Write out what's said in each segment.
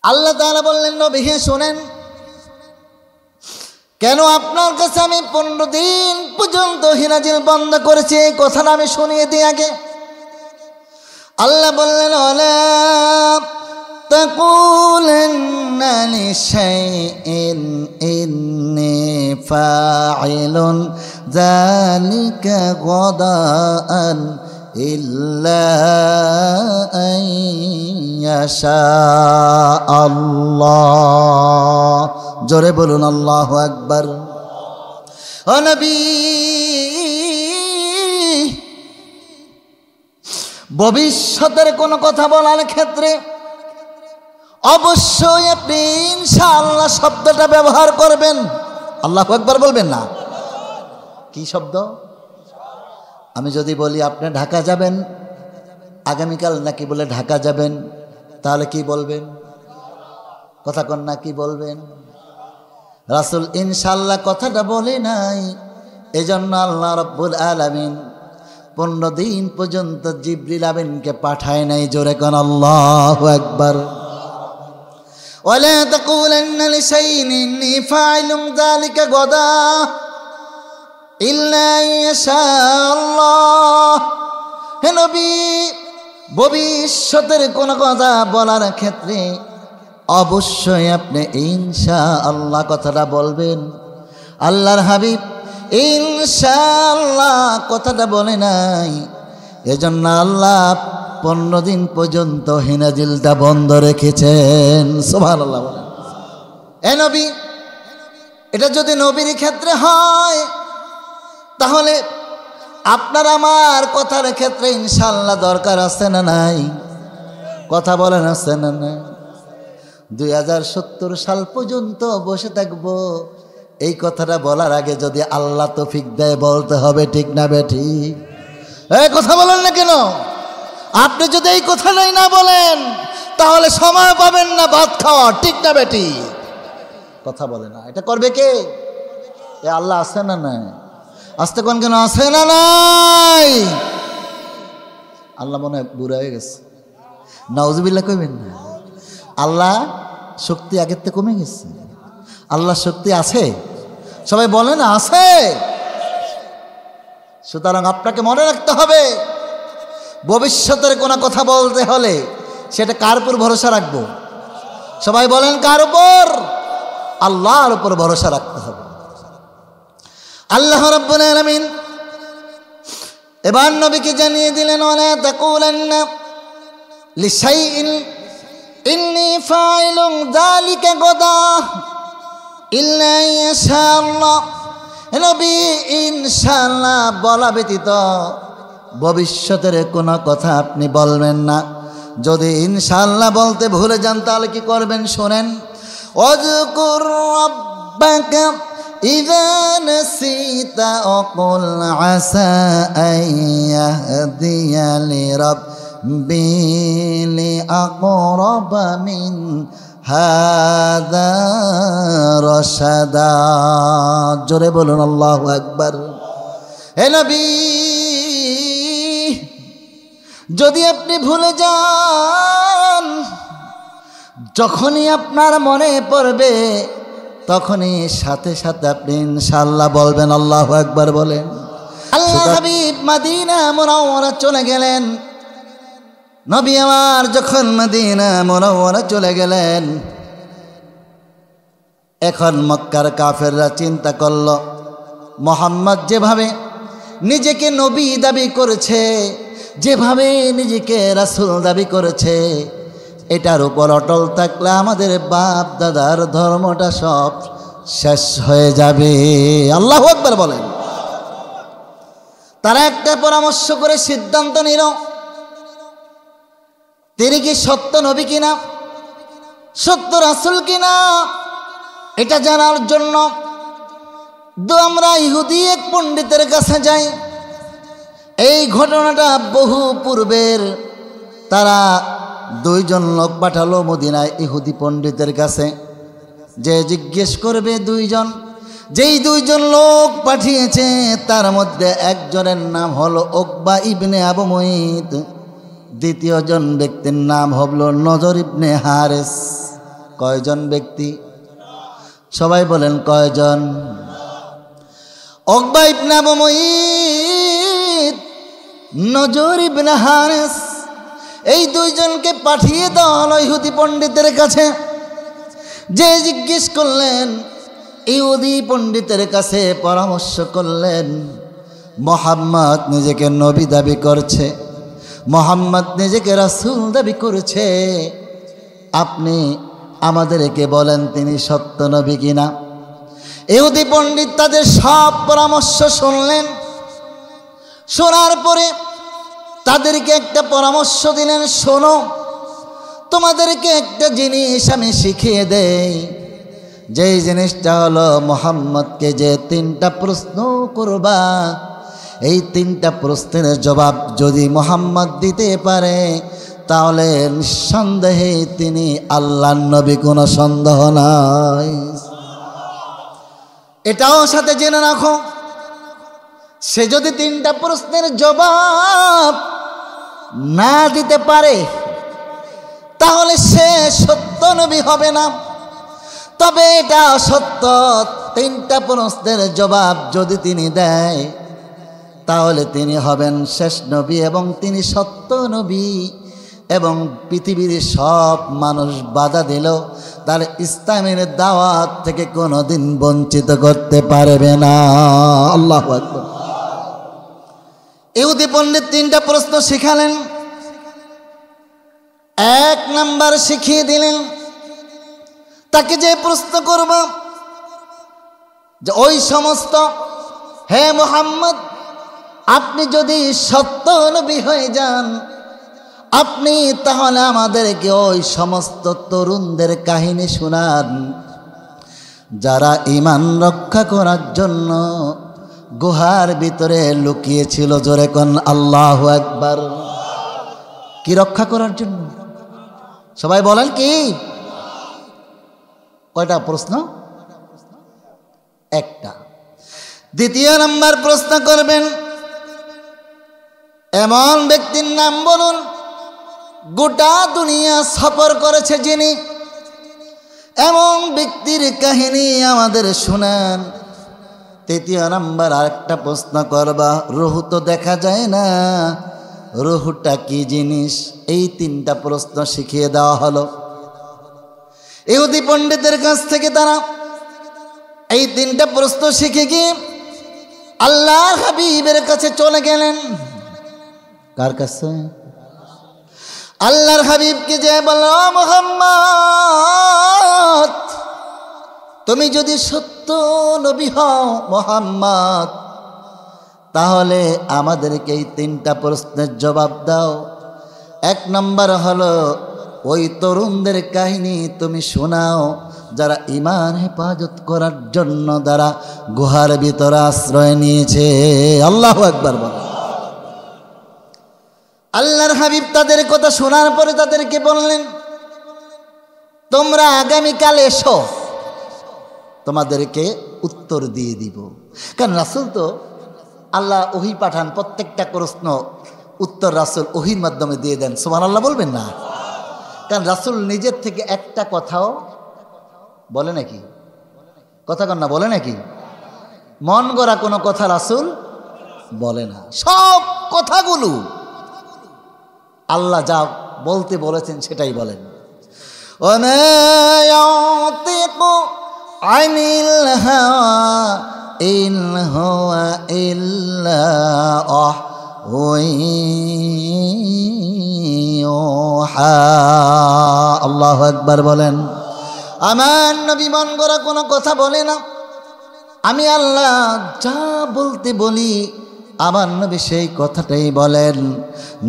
আল্লাহ তাআলা বললেন, নবী হে শোনেন, কেন আপনার কাছে আমি 15 দিন পর্যন্ত হিনাজিল বন্ধ করেছি, এই কথাটা আমি শুনিয়ে দিই আগে। আল্লাহ বললেন, ওয়ালা তাকুলান্না লিশাইইন ইন্নী ফাইলুন যালিকা গাদান ইল্লা আন ইয়াশা আল্লাহ। জোরে বলুন আল্লাহু আকবার। ও নবী, ভবিষ্যতের কোনো কথা বলার ক্ষেত্রে অবশ্যই আপনি ইনশাআল্লাহ শব্দটা ব্যবহার করবেন। আল্লাহু আকবার বলবেন না? কি শব্দ? আমি যদি বলি আপনি ঢাকা যাবেন আগামীকাল, নাকি বলে ঢাকা যাবেন, তাহলে কি বলবেন? কথা কন না, কি বলবেন? রাসূল ইনশাআল্লাহ কথাটা বলে নাই, এজন্য আল্লাহ রাব্বুল আলামিন 15 দিন পর্যন্ত জিবরিল আমিনকে পাঠায় নাই। জোরে কোন আল্লাহু আকবার। ওয়ালা তাকুলান্না লিশাইইন ইন্নী ফাইলুন যালিকা গাদা ইল্লা ইয়াশা আল্লাহ। হে নবী, ভবিষ্যতের কোন কথা বলার ক্ষেত্রে অবশ্যই আপনি ইনশাআল্লাহ কথাটা বলবেন। আল্লাহর হাবিব ইনশাআল্লাহ কথাটা বলে নাই, এজন্য আল্লাহ 15 দিন পর্যন্ত হিনাজিলটা বন্ধ রেখেছেন। সুবহানাল্লাহ বলেন। এ নবী, এটা যদি নবীর ক্ষেত্রে হয়, তাহলে আপনার আমার কথার ক্ষেত্রে ইনশাআল্লাহ দরকার আছে না নাই? কথা বলেন, আছে না নাই? 2070 সাল পর্যন্ত বসে থাকবো, এই কথাটা বলার আগে যদি আল্লাহ তৌফিক দেয় বলতে হবে, ঠিক না বেঠি? এই কথা বলেন না কেন? আপনি যদি এই কথাটাই না বলেন তাহলে সময় পাবেন না ভাত খাওয়া, ঠিক না বেঠি? কথা বলে না, এটা করবে কে? এ আল্লাহ আছে না নাই? আসতে কোন কেন, আছে না নাই? আল্লাহ মনে হয় বুড়া হয়ে গেছে। নাউজুবিল্লাহ কইবেন না। আল্লাহ শক্তি আগের থেকে কমে গেছে। আল্লাহ শক্তি আছে, সবাই বলে না আছে। সুতরাং আপনাকে মনে রাখতে হবে, ভবিষ্যতের কোনো কথা বলতে হলে সেটা কার উপর ভরসা রাখবো? সবাই বলেন কার উপর? আল্লাহর উপর ভরসা রাখতে হবে। আল্লাহ রাব্বুল আলামিন এবার নবীকে জানিয়ে দিলেন, ওয়ালা তাকুলান্না লিশাইইন ইন্নী ফাইলুন যালিকা গাদা ইল্লা ইয়াশা আল্লাহ। নবী, ইনশাআল্লাহ বলা ব্যতীত ভবিষ্যতের কোনো কথা আপনি বলবেন না। যদি ইনশাআল্লাহ বলতে ভুলে যান তাহলে কি করবেন শোনেন। ওয়াজকুর রাব্বাকা ইযা নাসিতা ওয়াকুল আসা আইয়াহদিয়া লিরাব্বি লিআকরাবা মিন হাযা রাশাদা। জোরে বলুন আল্লাহু আকবার। হে নবী, যদি আপনি ভুলে যান, যখনই আপনার মনে পড়বে তখনই সাথে সাথে আপনি ইনশাআল্লাহ বলবেন। আল্লাহু আকবার বলেন। আল্লাহ হাবিব মদিনা মুনাওয়ারা চলে গেলেন। নবী আমার যখন মদিনা মুনাওয়ারা চলে গেলেন, এখন মক্কার কাফেররা চিন্তা করল, মুহাম্মদ যেভাবে নিজেকে নবী দাবি করেছে, যেভাবে নিজেকে রাসূল দাবি করেছে, এটার উপর অটল থাকলে আমাদের বাপ দাদার ধর্মটা সব শেষ হয়ে যাবে। আল্লাহু আকবার বলেন। তারা একটা পরামর্শ করে সিদ্ধান্ত নিল, তিনি কি সত্য নবী কিনা, সত্য রাসূল কিনা, এটা জানার জন্য আমরা ইহুদি এক পণ্ডিতের কাছে যাই। এই ঘটনাটা বহু পূর্বের। তারা 2 জন লোক পাঠালো মদিনায় ইহুদি পণ্ডিতের কাছে, যে জিজ্ঞেস করবে 2 জন। যেই 2 জন লোক পাঠিয়েছে তার মধ্যে একজনের নাম হলো উকবা ইবনে আবু মুইত, দ্বিতীয় জন ব্যক্তির নাম হলো নজর ইবনে হারেস। কয়জন ব্যক্তি? সবাই বলেন কয়জন? উকবা ইবনে আবু মুঈত, নজর ইবনে হারিস, এই দুইজনকে পাঠিয়ে দেওয়া হলো ইহুদি পণ্ডিতের কাছে। যে জিজ্ঞেস করলেন, ইহুদি পণ্ডিতের কাছে পরামর্শ করলেন, মুহাম্মদ নিজেকে নবী দাবি করছে, মুহাম্মদ নিজেকে রাসূল দাবি করেছে, আপনি আমাদেরকে বলেন তিনি সত্য নবী কিনা। ইহুদি পণ্ডিত তাদের সব পরামর্শ শুনলেন। শোনার পরে তাদেরকে একটা পরামর্শ দিলেন, শোনো, তোমাদেরকে একটা জিনিস আমি শিখিয়ে দেই। যেই জিনিসটা হলো, মুহাম্মদকে যে 3টা প্রশ্ন করবা, এই 3টা প্রশ্নের জবাব যদি মুহাম্মদ দিতে পারে, তাহলে নিঃসন্দেহে তিনি আল্লাহর নবী, কোনো সন্দেহ নাই। এটাও সাথে জেনে রাখো, সে যদি 3টা প্রশ্নের জবাব না দিতে পারে, তাহলে সে সত্য নবী হবে না। তবে এটা সত্য, 3টা প্রশ্নের জবাব যদি তিনি দেয়, তাহলে তিনি হবেন শেষ নবী এবং তিনি সত্য নবী। এবং পৃথিবীর সব মানুষ বাধা দিল, তার ইসলামের দাওয়াত থেকে কোনোদিন বঞ্চিত করতে পারবে না। আল্লাহু আকবার। ইহুদি পণ্ডিত 3টা প্রশ্ন শিখালেন। 1 নাম্বার শিখিয়ে দিলেন, তাকে যে প্রশ্ন করব, যে ওই সমস্ত, হে মুহাম্মদ, আপনি যদি সত্য নবী হয়ে যান, আপনি তাহলে আমাদেরকে ওই সমস্ত তরুণদের কাহিনী শোনান যারা ঈমান রক্ষা করার জন্য গুহার ভিতরে লুকিয়েছিল। জোরে কোন আল্লাহু আকবার। কি রক্ষা করার জন্য? সবাই বলেন কি? কয়টা প্রশ্ন? একটা। দ্বিতীয় নাম্বার প্রশ্ন করবেন, এমন ব্যক্তির নাম বলুন গোটা দুনিয়া সফর করেছে যিনি, এমন ব্যক্তির কাহিনী আমাদের শোনান। তৃতীয় নাম্বার আরেকটা প্রশ্ন করবা, রূহ তো দেখা যায় না, রূহটা কি জিনিস? এই 3টা প্রশ্ন শিখিয়ে দেওয়া হলো। ইহুদি পণ্ডিতের কাছ থেকে তারা এই 3টা প্রশ্ন শিখে গিয়ে আল্লাহর হাবিবের কাছে চলে গেলেন। কার কাছে? আল্লাহর হাবিবকে যে বলল, মুহাম্মদ, তুমি যদি সত্য নবী হও মুহাম্মদ, তাহলে আমাদেরকে এই 3টা প্রশ্নের জবাব দাও। 1 নম্বর হলো, ওই তরুণদের কাহিনী তুমি শোনাও যারা ঈমান হেফাজত করার জন্য যারা গুহার ভিতরে আশ্রয় নিয়েছে। আল্লাহু আকবার বলো। আল্লাহর হাবিব তাদের কথা শোনার পরে তাদেরকে বললেন, তোমরা আগামীকাল এসো, তোমাদেরকে উত্তর দিয়ে দিব। কারণ রাসূল তো আল্লাহ ওহী পাঠান, প্রত্যেকটা প্রশ্ন উত্তর রাসূল ওহীর মাধ্যমে দিয়ে দেন। সুবহানাল্লাহ বলবেন না? কারণ রাসূল নিজের থেকে একটা কথাও বলে নাকি? কথা কন না, বলে নাকি? মন গড়া কোনো কথা রাসূল বলে না। সব কথাগুলো আল্লাহ যা বলতে বলেছেন সেটাই বলেন। ওমা ইয়াতিকু আনিল হাওয়া ইন হুয়া ইল্লা ওয়াহা। আল্লাহু আকবার বলেন। আমার নবী মন গড়া কোনো কথা বলে না। আমি আল্লাহ যা বলতে বলি আমার নবী সেই কথাটাই বলেন।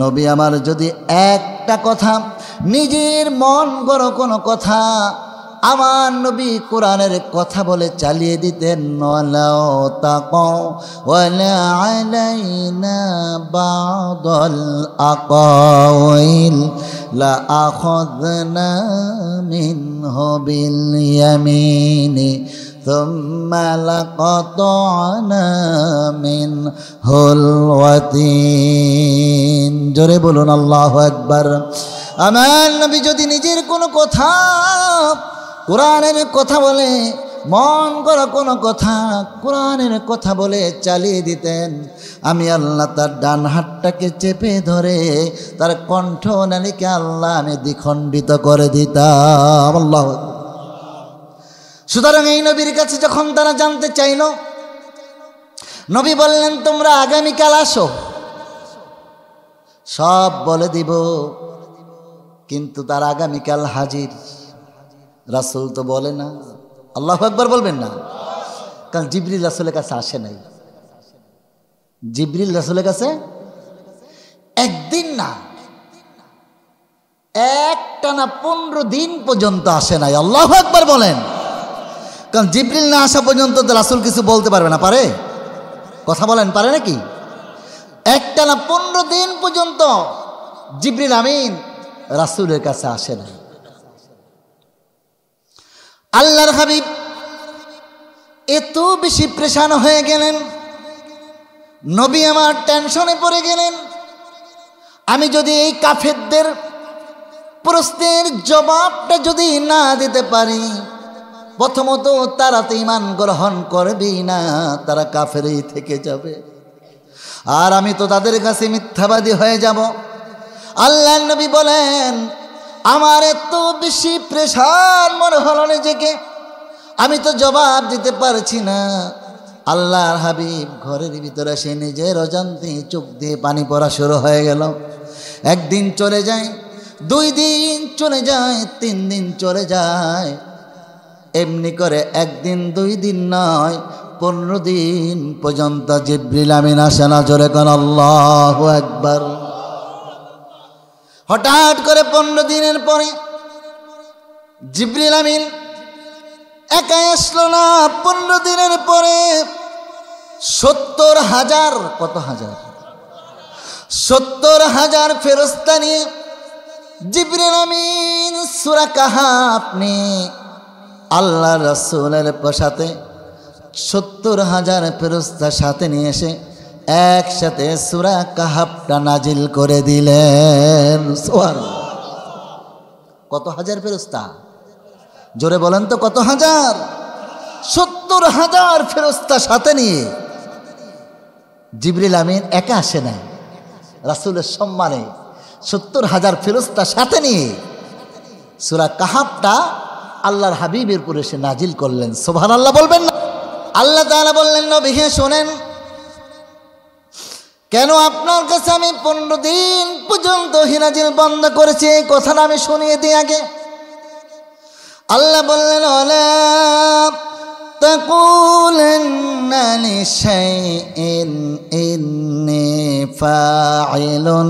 নবী আমার যদি একটা কথা, নিজের মন গড়া কোনো কথা আমার নবী কোরআনের কথা বলে চালিয়ে দিতেন, ওয়ালাউ তাকাউ ওয়ালা আলাইনা বাদাল আকাওইল লা আখাযনা মিনহু বিল ইয়ামিনি থুম্মা লাকাতানা মিনহুল ওয়াতিন। জোরে বলুন আল্লাহু আকবার। আমার নবী যদি নিজের কোনো কথা কোরআনের কথা বলে মন করা কোনো কথা কোরআনের কথা বলে চালিয়ে দিতেন, আমি আল্লাহ তার ডান হাতটাকে চেপে ধরে তার কণ্ঠ নালীকে আল্লাহ আমি দ্বিখণ্ডিত করে দিতাম। আল্লাহ। সুতরাং এই নবীর কাছে যখন তারা জানতে চাইল, নবী বললেন তোমরা আগামীকাল আসো, সব বলে দিব, কিন্তু তার আগামীকাল হাজির। রাসূল তো বলে না, আল্লাহু আকবার বলবেন না, কারণ জিবরিল রাসূলের কাছে আসে নাই। জিবরিল রাসূলের কাছে একদিন না, একটানা 15 দিন পর্যন্ত আসে নাই। আল্লাহু আকবার বলেন। কারণ জিবরিল না আসা পর্যন্ত তো রাসূল কিছু বলতে পারবে না, পারে? কথা বলেন, পারে নাকি? একটানা 15 দিন পর্যন্ত জিবরিল আমিন রাসূলের কাছে আসে নাই। আল্লাহর হাবিব এত বেশি প্রেশান হয়ে গেলেন, নবী আমার টেনশনে পড়ে গেলেন, আমি যদি এই কাফেরদের প্রশ্নের জবাবটা যদি না দিতে পারি, প্রথমত তারা তো ঈমান গ্রহণ করবেই না, তারা কাফেরই থেকে যাবে, আর আমি তো তাদের কাছে মিথ্যাবাদী হয়ে যাব। আল্লাহর নবী বলেন আমার এত বেশি প্রেশার মনে হলো নিজেকে, আমি তো জবাব দিতে পারছি না। আল্লাহর হাবিব ঘরের ভিতরে সে নিজের অজান্তে চোখ দিয়ে পানি পড়া শুরু হয়ে গেল। একদিন চলে যায়, 2 দিন চলে যায়, 3 দিন চলে যায়, এমনি করে একদিন 2 দিন নয় 15 দিন পর্যন্ত জিবরিল আমিন আসে না। জোরে কোন আল্লাহু আকবার। হঠাৎ করে 15 দিনের পরে জিবরিল আমিন একা আসলো না। 15 দিনের পরে 70,000, কত হাজার? 70,000 ফেরেশতা নিয়ে জিবরিল আমিন সূরা কাহাফ নিয়ে আল্লাহ রাসূলের সাথে 70,000 ফেরেশতা সাথে নিয়ে এসে একসাথে সূরা কাহাফটা নাজিল করে দিলেন। সুবহানাল্লাহ। কত হাজার ফেরেশতা? জোরে বলেন তো কত হাজার? 70,000 ফেরেশতা সাথে নিয়ে জিবরিল আমিন একা আসে নাই, রাসূলের সম্মানে 70,000 ফেরেশতা সাথে নিয়ে সূরা কাহাফটা আল্লাহর হাবিবের উপরে এসে নাজিল করলেন। সুবহানাল্লাহ বলবেন না? আল্লাহ তাআলা বললেন নবী হে শোনেন, কেন আপনার কাছে আমি 15 দিন পর্যন্ত হিনাজিল বন্ধ করেছি, এই কথাটা আমি শুনিয়ে দিই আগে। আল্লাহ বললেন ওয়ালা তাকুলান্না লিশাইইন ইন্নী ফাইলুন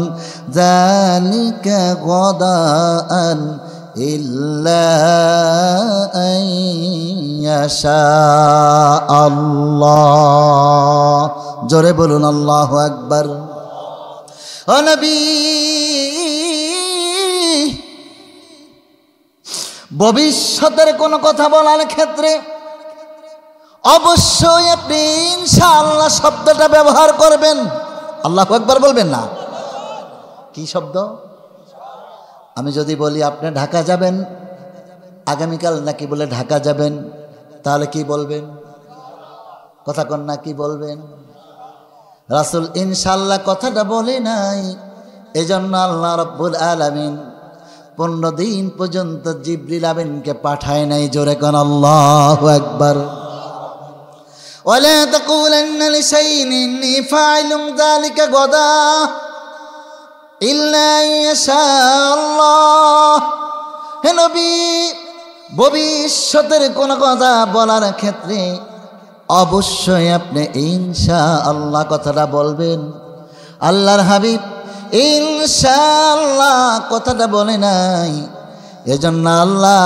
যালিকা গাদান ইল্লা আন ইয়াশা আল্লাহ। জোরে বলুন আল্লাহু আকবার। ও নবী, ভবিষ্যতের কোনো কথা বলার ক্ষেত্রে অবশ্যই আপনি ইনশাআল্লাহ শব্দটা ব্যবহার করবেন। আল্লাহু আকবার বলবেন না? কি শব্দ? আমি যদি বলি আপনি ঢাকা যাবেন আগামীকাল, নাকি বলে ঢাকা যাবেন, তাহলে কি বলবেন? কথা কন না, কি বলবেন? রাসূল ইনশাআল্লাহ কথাটা বলে নাই, এজন্য আল্লাহ রাব্বুল আলামিন 15 দিন পর্যন্ত জিবরিল আমিনকে পাঠায় নাই। জোরে কোন আল্লাহু আকবার। ওয়ালা তাকুলান্না লিশাইইন ইন্নী ফাইলুন যালিকা গাদা ইল্লা ইয়াশা আল্লাহ। হে নবী, ভবিষ্যতের কোন কথা বলার ক্ষেত্রে অবশ্যই আপনি ইনশাআল্লাহ কথাটা বলবেন। আল্লাহর হাবিব ইনশাআল্লাহ কথাটা বলে নাই, এজন্য আল্লাহ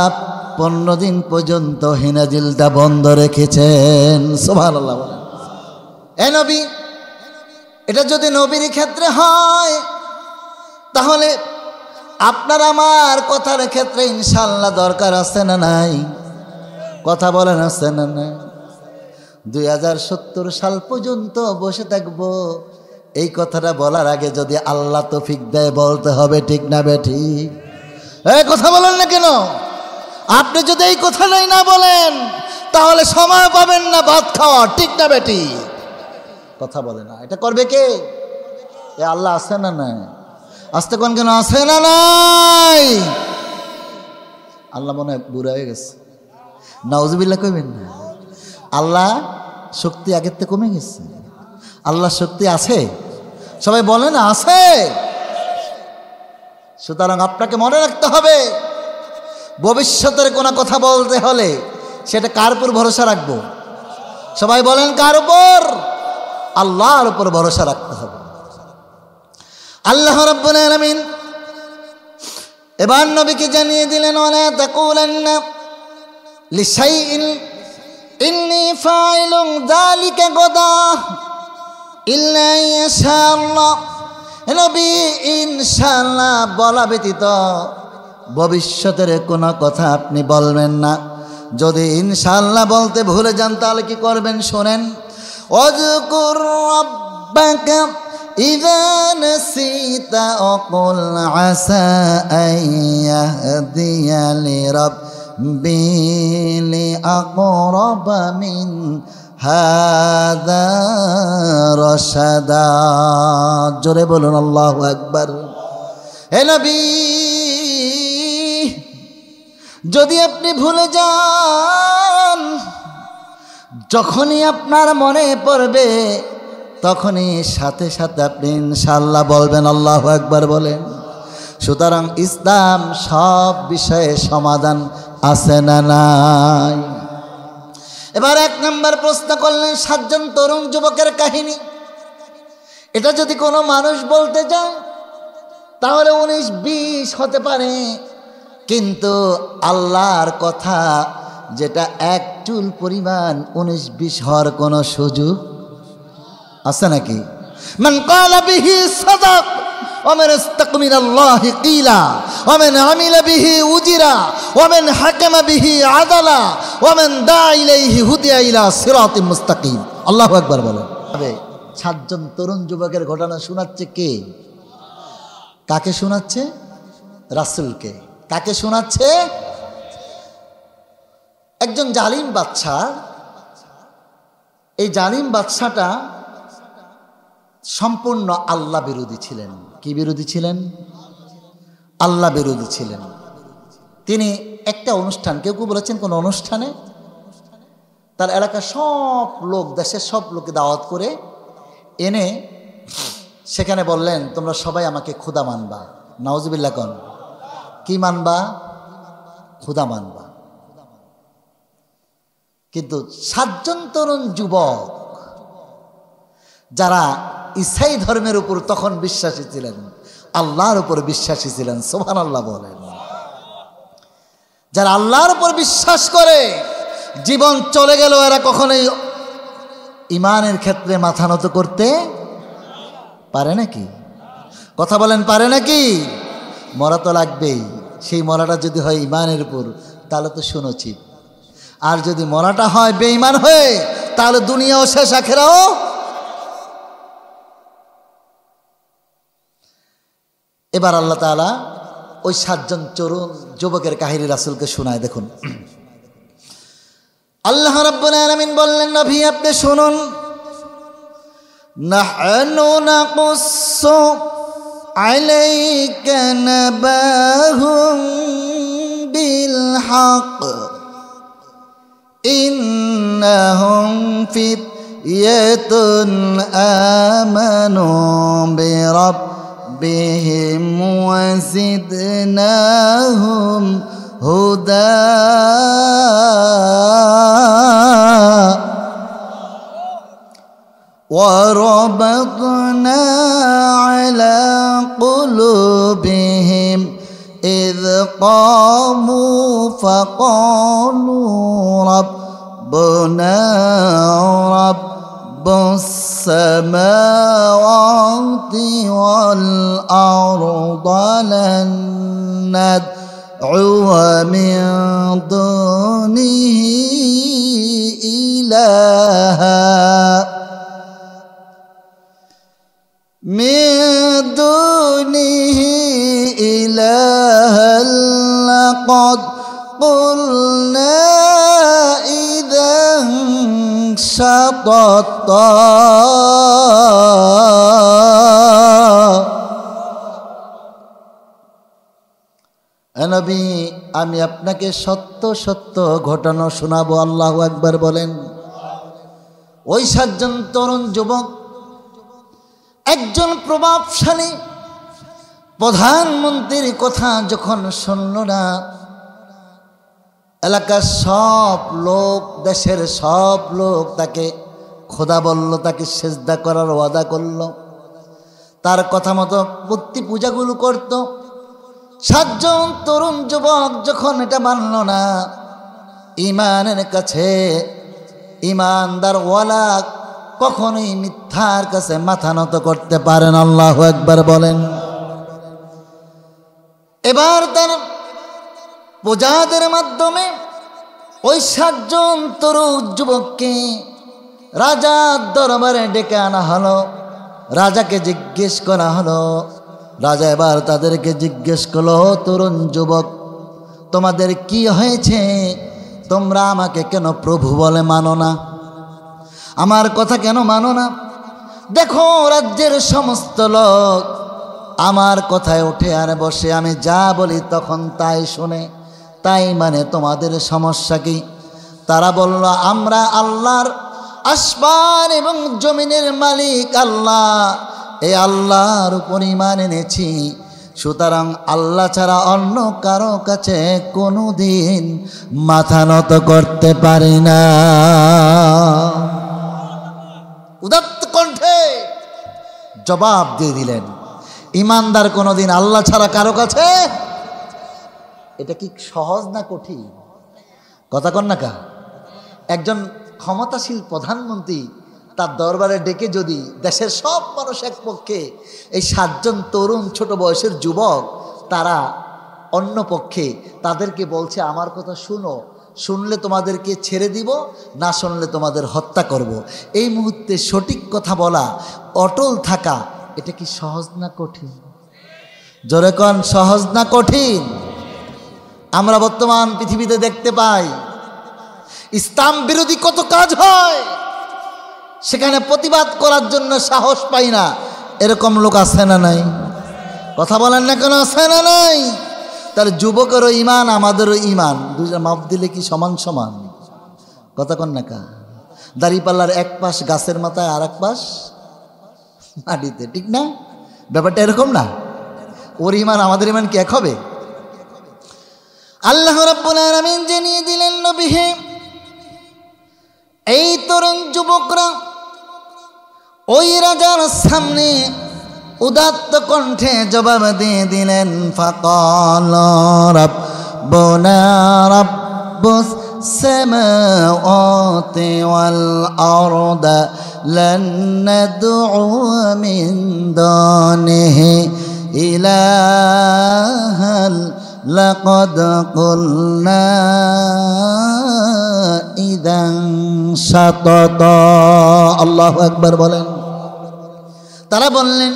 15 দিন পর্যন্ত হিনাজিলটা বন্ধ রেখেছেন। সুবহানাল্লাহ বলেন। এ নবী, এটা যদি নবীর ক্ষেত্রে হয় তাহলে আপনার আমার কথার ক্ষেত্রে ইনশাআল্লাহ দরকার আছে না নাই? কথা বলেন, আছে না নাই? 2070 সাল পর্যন্ত বসে থাকবো, এই কথাটা বলার আগে যদি আল্লাহ তৌফিক দেয় বলতে হবে, ঠিক না বেঠিক? এই কথা বলেন না কেন? আপনি যদি এই কথাটাই না বলেন তাহলে সময় পাবেন না ভাত খাওয়া, ঠিক না বেটি? কথা বলে না, এটা করবে কে? এ আল্লাহ আছে না নাই? আসতে কোন কেন আছে না নাই? আল্লাহ মনে হয় বুড়া হয়ে গেছে, নাউজুবিল্লাহ কইবেন না। আল্লাহ শক্তি আগের থেকে কমে গেছে। আল্লাহ শক্তি আছে, সবাই বলে না আছে। সুতরাং আপনাকে মনে রাখতে হবে, ভবিষ্যতের কোনো কথা বলতে হলে সেটা কার উপর ভরসা রাখবো? সবাই বলেন কার উপর? আল্লাহর উপর ভরসা রাখতে হবে। আল্লাহ রাব্বুল আলামিন এবার নবীকে জানিয়ে দিলেন, ওয়ালা তাকুলান্না লিশাইইন ইন্নী ফাইলুন যালিকা গাদা ইল্লা ইনশাআল্লাহ। নবী ইনশাআল্লাহ বলা ব্যতীত ভবিষ্যতের কোনো কথা আপনি বলবেন না। যদি ইনশাআল্লাহ বলতে ভুলে যান তাহলে কি করবেন শোনেন। ওয়াজকুর রাব্বাকা ইযা নাসিতা ওয়াকুল আসা আইয়াহদিয়া লিরাব্বি লিআকরাবা মিন হাযা রাশাদা। জোরে বলুন আল্লাহু আকবার। হে নবী, যদি আপনি ভুলে যান, যখনই আপনার মনে পড়বে তখনই সাথে সাথে আপনি ইনশাআল্লাহ বলবেন। আল্লাহু আকবার বলেন। সুতরাং ইসলাম সব বিষয়ে সমাধান আছে না নাই? এবার 1 নম্বর প্রশ্ন করলেন 7 জন তরুণ যুবকের কাহিনী। এটা যদি কোনো মানুষ বলতে যায় তাহলে 19-20 হতে পারে, কিন্তু আল্লাহর কথা যেটা এক চুল পরিমাণ 19-20 হওয়ার কোনো সুযোগ আছে নাকি? মান ক্বালা বিহি সাদাক ওয়া মান ইসতাকমিনাল্লাহি কিলা ওয়া মান আমিলা বিহি উজিরা ওয়া মান হাকামা বিহি আদালা ওয়া মান দা ইলাইহি হুদিয়া ইলা সিরাতিম মুস্তাকিম। আল্লাহু আকবার বলেন। 7 জন তরুণ যুবকের ঘটনা শোনাচ্ছে কে? কাকে শোনাচ্ছে? রাসূলকে। কাকে শোনাচ্ছে? একজন জালিম বাদশা। এই জালিম বাদশাটা সম্পূর্ণ আল্লাহ বিরোধী ছিলেন। কি বিরোধী ছিলেন? আল্লাহ বিরোধী ছিলেন। তিনি একটা অনুষ্ঠান, কেউ কেউ বলেছেন কোন অনুষ্ঠানে তার এলাকার সব লোক, দেশের সব লোককে দাওয়াত করে এনে সেখানে বললেন, তোমরা সবাই আমাকে খোদা মানবা। নাউজুবিল্লাহ কোন? কি মানবা? খোদা মানবা। কিন্তু 7 জন তরুণ যুবক যারা ঈসাই ধর্মের উপর তখন বিশ্বাসী ছিলেন, আল্লাহর উপর বিশ্বাসী ছিলেন, সুবহানাল্লাহ বলেন। যারা আল্লাহর উপর বিশ্বাস করে জীবন চলে গেল, এরা কখনোই ইমানের ক্ষেত্রে মাথা নত করতে পারে নাকি? কথা বলেন, পারে নাকি? মরা তো লাগবেই। সেই মরাটা যদি হয় ইমানের উপর তাহলে তো শুনেছি, আর যদি মরাটা হয় বেঈমান হয়ে তাহলে দুনিয়াও শেষ, আখিরাও। এবার আল্লাহ তাআলা ওই 7 জন তরুণ যুবকের কাহিনী রাসূলকে শোনায়। দেখুন, আল্লাহ রাব্বুল আলামিন বললেন, নবী আপনি শুনুন। নাহনু নাকুসসু আলাইকা নাবাহুম বিল হক ইন্নাহুম ফিতয়াতুন আমানু বিরাব্বিহিম ওয়াজিদনাহুম হুদা। وربطنا على قلوبهم إذ قاموا فقالوا ربنا رب السماوات والأرض لن ندعو من دونه إلها من دونه إلها لقد قلنا إذا شططا নবী আমি আপনাকে সত্য সত্য ঘটনা শোনাবো। আল্লাহু আকবার বলেন। ওই 7 জন তরুণ যুবক একজন প্রভাবশালী প্রধানমন্ত্রীর কথা যখন শুনল না, এলাকার সব লোক, দেশের সব লোক তাকে খোদা বলল, তাকে সেজদা করার ওয়াদা করল, তার কথা মতো মূর্তি পূজাগুলো করত। 7 জন তরুণ যুবক যখন এটা মানল না, ইমানের কাছে ইমানদার ওয়ালা কখনোই মিথ্যার কাছে মাথা নত করতে পারেন। আল্লাহু আকবার বলেন। এবার তার প্রজাদের মাধ্যমে ওই 7 জন তরুণ যুবককে রাজার দরবারে ডেকে আনা হলো। রাজাকে জিজ্ঞেস করা হলো। রাজা এবার তাদেরকে জিজ্ঞেস করলো, তরুণ যুবক তোমাদের কি হয়েছে? তোমরা আমাকে কেন প্রভু বলে মানো না? আমার কথা কেন মানো না? দেখো রাজ্যের সমস্ত লোক আমার কথায় ওঠে আর বসে, আমি যা বলি তখন তাই শুনে, তাই মানে তোমাদের সমস্যা কি? তারা বলল, আমরা আল্লাহর আসমান এবং জমিনের মালিক আল্লাহ, এই আল্লাহর উপর ঈমান এনেছি, সুতরাং আল্লাহ ছাড়া অন্য কারো কাছে কোনোদিন মাথা নত করতে পারি না। উদাত্ত কণ্ঠে জবাব দিয়ে দিলেন, ইমানদার কোনোদিন আল্লাহ ছাড়া কারো কাছে। এটা কি সহজ না কঠিন? কথা কন না কা? একজন ক্ষমতাশীল প্রধানমন্ত্রী তার দরবারে ডেকে যদি দেশের সব মানুষ এক পক্ষে, এই 7 জন তরুণ ছোট বয়সের যুবক তারা অন্য পক্ষে, তাদেরকে বলছে আমার কথা শুনো, শুনলে তোমাদেরকে ছেড়ে দিব, না শুনলে তোমাদের হত্যা করব। এই মুহূর্তে সঠিক কথা বলা, অটল থাকা, এটা কি সহজ না কঠিন? জোরে কন, সহজ না কঠিন? আমরা বর্তমান পৃথিবীতে দেখতে পাই ইসলাম বিরোধী কত কাজ হয়, সেখানে প্রতিবাদ করার জন্য সাহস পাই না। এরকম লোক আছে না নাই? কথা বলেন না কেন, আছে না নাই? তার যুবকেরও ইমান, আমাদেরও ইমান, দুইটা মাপ দিলে কি সমান সমান? কথা কন না কা? দাড়িপাল্লার এক পাশ গাছের মাথায়, আর এক পাশ মাটিতে, ঠিক না? ব্যাপারটা এরকম না? ওর ইমান আমাদের ইমান কি এক হবে? আল্লাহ রাব্বুল আলামিন জানিয়ে দিলেন, নবী হে, এই তরুণ যুবকরা ওই রাজার সামনে উদাত্ত কণ্ঠে জবাব দিয়ে দিলেন, ফাকাল রাব্বুনা রাব্বুস সামাওয়াতি ওয়াল আরদা লান নাদউ মিন দুনিহি ইলাহান লাকাদ কুলনা ইদান শাতাতা। আল্লাহু আকবার বলেন। তারা বললেন,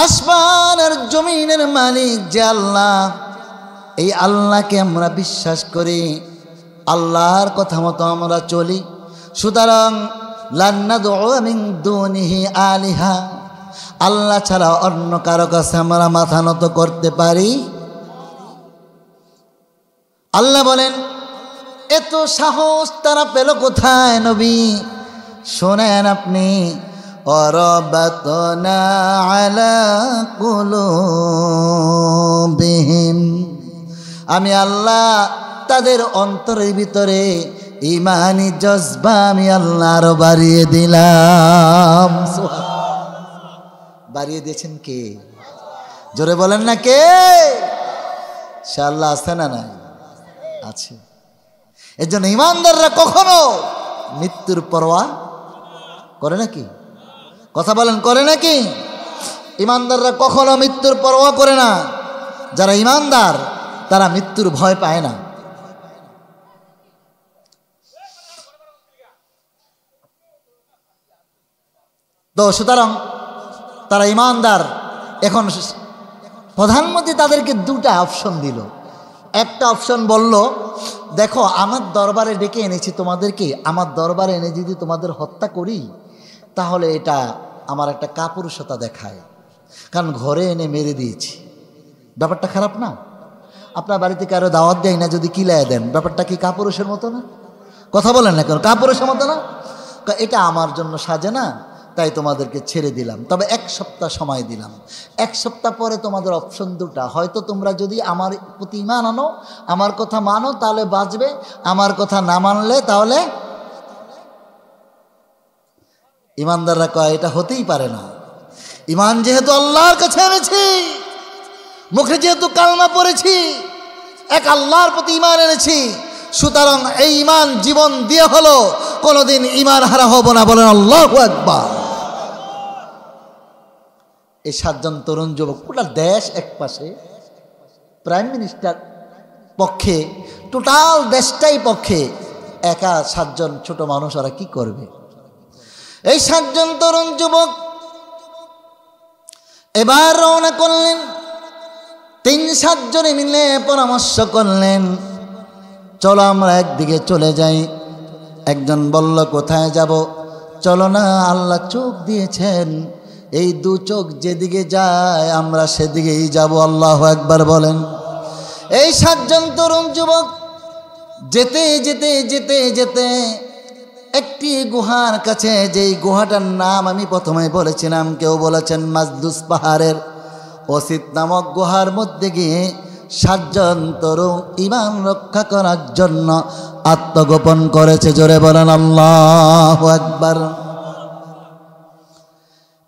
আসমান আর জমিনের মালিক যে আল্লাহ, এই আল্লাহকে আমরা বিশ্বাস করি, আল্লাহর কথা মতো আমরা চলি, সুতরাং লান নাদউ মিন দুনিহি আলিহা, আল্লাহ ছাড়া অন্য কারো কাছে আমরা মাথা নত করতে পারি। আল্লাহ বলেন, এত সাহস তারা পেল কোথায়? নবী শোনেন আপনি, অরবাতনা আলা কুলুবিহিম, আমি আল্লাহ তাদের অন্তরের ভিতরে ইমানি জজবা আমি আল্লাহ আরো বাড়িয়ে দিলাম। বাড়িয়ে দিয়েছেন কে? জোরে বলেন না কে? সে আল্লাহ আছে না নাই? আছে। এর জন্য ইমানদাররা কখনো মৃত্যুর পরোয়া করে নাকি? কথা বলেন, করে নাকি? ইমানদাররা কখনো মৃত্যুর পরোয়া করে না। যারা ইমানদার তারা মৃত্যুর ভয় পায় না। তো সুতরাং তারা ইমানদার। এখন প্রধানমন্ত্রী তাদেরকে 2টা অপশন দিল। একটা অপশন বলল, দেখো আমার দরবারে ডেকে এনেছি তোমাদেরকে, আমার দরবারে এনে যদি তোমাদের হত্যা করি তাহলে এটা আমার একটা কাপুরুষতা দেখায়, কারণ ঘরে এনে মেরে দিয়েছি। ব্যাপারটা খারাপ না? আপনার বাড়িতে কারো দাওয়াত দেয় না, যদি কিলায় দেন, ব্যাপারটা কি কাপুরুষের মতো না? কথা বলেন না কেন? কাপুরুষের মতো না? এটা আমার জন্য সাজে না, তাই তোমাদেরকে ছেড়ে দিলাম, তবে 1 সপ্তাহ সময় দিলাম। 1 সপ্তাহ পরে তোমাদের অপশন দুটা, হয়তো তোমরা যদি আমার প্রতি ঈমান আনো, আমার কথা মানো, তাহলে বাঁচবে, আমার কথা না মানলে তাহলে। ঈমানদাররা কয় এটা হতেই পারে না, ঈমান যেহেতু আল্লাহর কাছে এনেছি, মুখে যেহেতু কালমা পড়েছি, এক আল্লাহর প্রতি ঈমান এনেছি, সুতরাং এই ঈমান জীবন দিয়ে হলো কোনোদিন ঈমান হারা হব না। বলেন আল্লাহু আকবার। এই 7 জন তরুণ যুবক, পুরো দেশ এক পাশে, প্রাইম মিনিস্টার পক্ষে, টোটাল দেশটাই পক্ষে, একা 7 জন ছোট মানুষ, ওরা কি করবে? এই 7 জন তরুণ যুবক এবার রওনা করলেন। 3-7 জনে মিলে পরামর্শ করলেন, চলো আমরা একদিকে চলে যাই। একজন বলল, কোথায় যাব? চলো না, আল্লাহ চোখ দিয়েছেন, এই 2 চোখ যেদিকে যায় আমরা সেদিকেই যাব। আল্লাহু আকবার বলেন। এই 7 জন তরুণ যুবক যেতে যেতে যেতে যেতে একটি গুহার কাছে, যেই গুহাটার নাম আমি প্রথমে বলেছিলাম, কেউ বলেছেন মাজদুস পাহাড়ের, অসিত নামক গুহার মধ্যে গিয়ে 7 জন তরুণ ঈমান রক্ষা করার জন্য আত্মগোপন করেছে। জোরে বলেন আল্লাহু আকবার।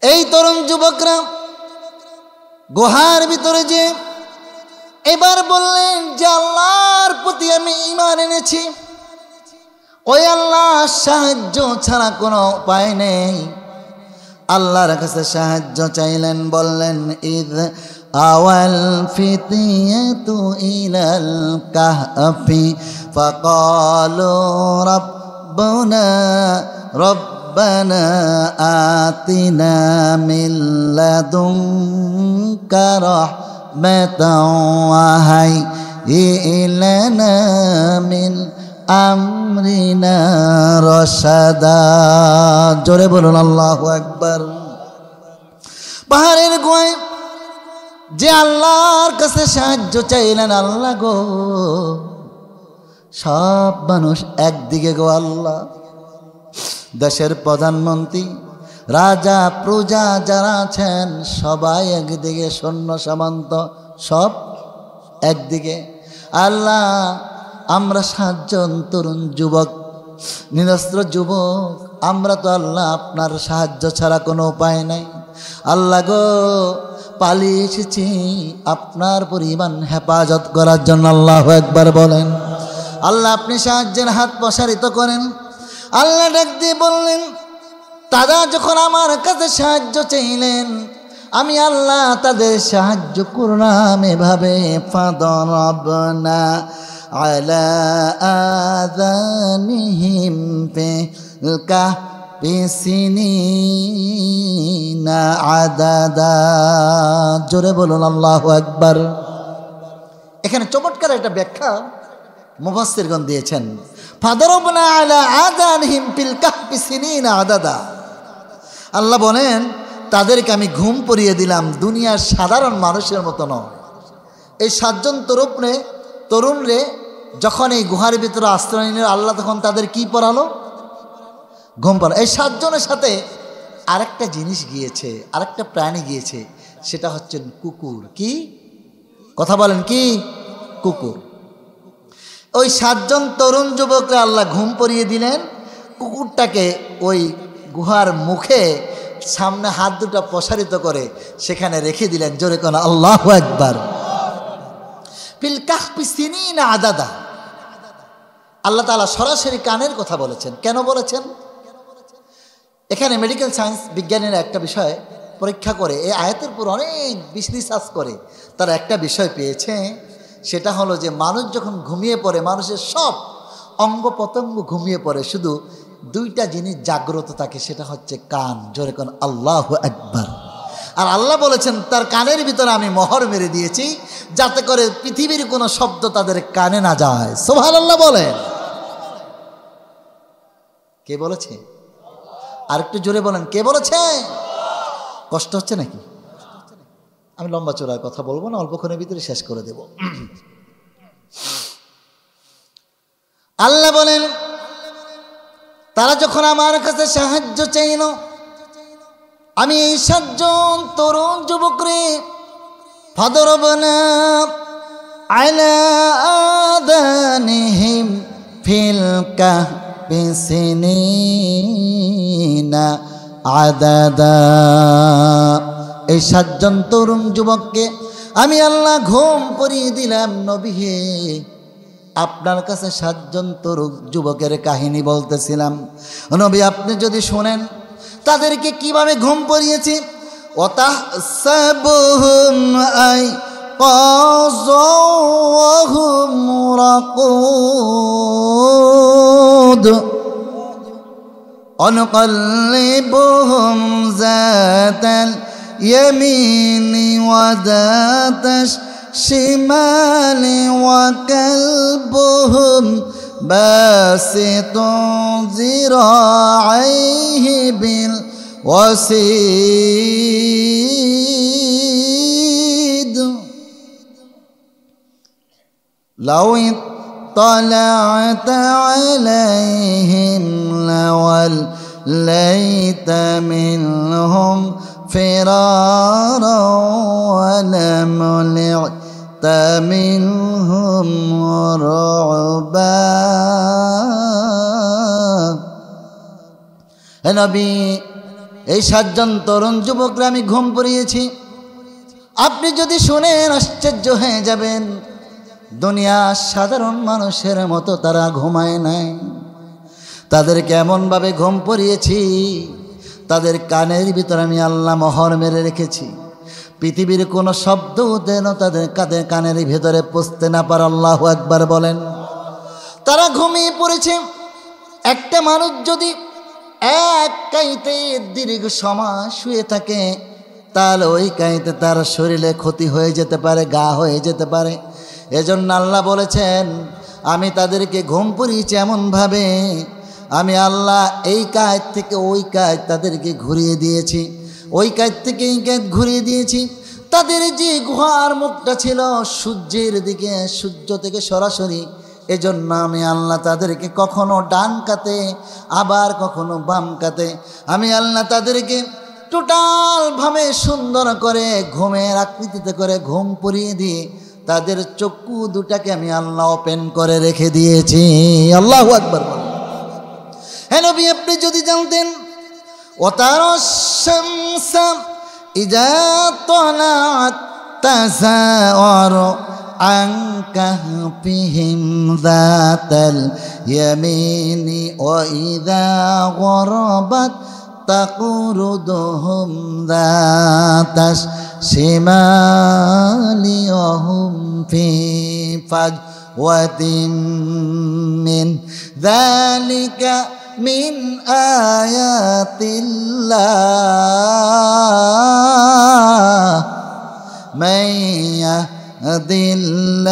এই তরুণ যুবকরা গুহার ভিতরে যে এবার বললেন যে আল্লাহর প্রতি আমি ঈমান এনেছি, ওই আল্লাহর সাহায্য ছাড়া কোনো উপায় নেই। আল্লাহর কাছে সাহায্য চাইলেন, বললেন ইদ আওয়াল ফিতিয়াতু ইলাল কাহফি ফাকালু রাব্বানা রব্বানা আতিনা মিন লাদুনকা রাহমাতাও ওয়া হায়্যি লানা মিন আমরিনা রশাদা। জোরে বলুন আল্লাহু আকবার। পাহাড়ের গুহায় যে আল্লাহর কাছে সাহায্য চাইলেন, আল্লাহ গো, সব মানুষ একদিকে গো আল্লাহ, দেশের প্রধানমন্ত্রী, রাজা, প্রজা যারা আছেন সবাই একদিকে, সৈন্য সামন্ত সব একদিকে। আল্লাহ আমরা 7 জন তরুণ যুবক, নিরস্ত্র যুবক, আমরা তো আল্লাহ আপনার সাহায্য ছাড়া কোনো উপায় নাই। আল্লাহ গো, পালিয়ে এসেছি আপনার পরিমাণ হেফাজত করার জন্য। আল্লাহু আকবার বলেন। আল্লাহ আপনি সাহায্যের হাত প্রসারিত করেন। আল্লাহ ডাক দিয়ে বললেন, তারা যখন আমার কাছে সাহায্য চাইলেন, আমি আল্লাহ তাদের সাহায্য করলাম এভাবে, ফাদরাবনা আলা আযানিহিম ফিল কাহফি সিনিনা আদাদা। জোরে বলুন আল্লাহু আকবার। এখানে চমৎকার একটা ব্যাখ্যা মুফাসসিরগণ দিয়েছেন, ফাদরাবনা আলা আযানিহিম ফিল কাহফি সিনিনা আদাদা। আল্লাহ বলেন, তাদেরকে আমি ঘুম পড়িয়ে দিলাম, দুনিয়ার সাধারণ মানুষের মতো নয়। এই 7 জন তরুণরে যখন এই গুহার ভিতরে আশ্রয় নিল, আল্লাহ তখন তাদের কি পড়ালো? ঘুম পড়ালো। এই 7 জনের সাথে আরেকটা জিনিস গিয়েছে, আরেকটা প্রাণী গিয়েছে, সেটা হচ্ছে কুকুর। কি কথা বলেন? কি কুকুর। ওই 7 জন তরুণ যুবকরা আল্লাহ ঘুম পড়িয়ে দিলেন, কুকুরটাকে ওই গুহার মুখে সামনে হাত দুটো প্রসারিত করে সেখানে রেখে দিলেন। জোরে কোন আল্লাহু আকবার। ফিল কাহফি সিনিনা আদাদা। আল্লাহ তাআলা সরাসরি কানের কথা বলেছেন। কেন বলেছেন? এখানে মেডিকেল সায়েন্স বিজ্ঞানীরা একটা বিষয় পরীক্ষা করে, এই আয়াতের উপর অনেক রিসার্চ করে তারা একটা বিষয় পেয়েছে, সেটা হলো যে মানুষ যখন ঘুমিয়ে পড়ে, মানুষের সব অঙ্গ প্রত্যঙ্গ ঘুমিয়ে পড়ে, শুধু 2টা জিনিস জাগ্রত থাকে, সেটা হচ্ছে কান। জোরে কোন আল্লাহু আকবার। আর আল্লাহ বলেছেন তার কানের ভিতরে আমি মোহর মেরে দিয়েছি, যাতে করে পৃথিবীর কোনো শব্দ তাদের কানে না যায়। সুবহানাল্লাহ বলেন। কে বলেছে? আরেকটু জোরে বলেন, কে বলেছে? কষ্ট হচ্ছে নাকি? আমি লম্বা চড়ার কথা বলবো না, অল্পক্ষণের ভিতরে শেষ করে দেব। আল্লাহ বলেন, তারা যখন আমার কাছে সাহায্য চাইল, আমি এই 7 জন তরুণ যুবকরে ফাদরবনা আলা আদানিহিম ফিল কাহফি সিনিনা আদাদা, এই 7 জন তরুণ যুবককে আমি আল্লাহ ঘুম পড়িয়ে দিলাম। নবী হে, আপনার কাছে 7 জন তরুণ যুবকের কাহিনী বলতেছিলাম, নবী আপনি যদি শোনেন তাদেরকে কিভাবে ঘুম পড়িয়েছি। ওয়াতাহসাবুহুম আইকাযুহুম রাকুদ অনুকাল্লিবুহুম যাতাল ইয়ামিনি ওয়া যাতাশ শিমালি ওয়া কালবুহুম বাসিতুন যিরাআইহি বিল ওয়াসিদ লাউ ইত্তালা'তা আলাইহিম লাওয়াল্লাইতা মিনহুম ফিরারা ওয়া লামুলি'তা মিনহুম রু'বা। হে নবী, এই 7 জন তরুণ যুবকরা আমি ঘুম পড়িয়েছি, আপনি যদি শুনেন আশ্চর্য হয়ে যাবেন। দুনিয়ার সাধারণ মানুষের মতো তারা ঘুমায় নাই, তাদেরকে এমনভাবে ঘুম পড়িয়েছি, তাদের কানের ভিতরে আমি আল্লাহ মোহর মেরে রেখেছি, পৃথিবীর কোনো শব্দ যেন তাদের কানের ভিতরে পৌঁছতে না পারে। আল্লাহু আকবার বলেন। তারা ঘুমিয়ে পড়েছে। একটা মানুষ যদি এক কাইতে দীর্ঘ সময় শুয়ে থাকে, তাহলে ওই কাইতে তার শরীরে ক্ষতি হয়ে যেতে পারে, গা হয়ে যেতে পারে। এজন্য আল্লাহ বলেছেন, আমি তাদেরকে ঘুম পড়িয়েছি এমনভাবে, আমি আল্লাহ এই কায়েত থেকে ওই কায়েত তাদেরকে ঘুরিয়ে দিয়েছি, ওই কায়েত থেকে এই কায়েত ঘুরিয়ে দিয়েছি। তাদের যে গুহার মুখটা ছিল সূর্যের দিকে, সূর্য থেকে সরাসরি, এজন্য আমি আল্লাহ তাদেরকে কখনো ডান কাতে আবার কখনো বাম কাতে আমি আল্লাহ তাদেরকে টোটালভাবে সুন্দর করে ঘুমের আকৃতিতে করে ঘুম পড়িয়ে দিয়ে তাদের চক্ষু দুটাকে আমি আল্লাহ ওপেন করে রেখে দিয়েছি। আল্লাহু আকবার। হ্যাঁ নবী, আপনি যদি জানতেন ওয়াতারাশ শামসা ইযা তালাআত তাযাওয়ারু আন কাহফিহিম যাতাল ইয়ামিনি ওয়া ইযা গরাবাত তাকরুদুহুম যাতাশ শিমালি ওয়া হুম ফি ফাজওয়াতিন মিন যালিকা মিন আয়াতিল্লাহ মান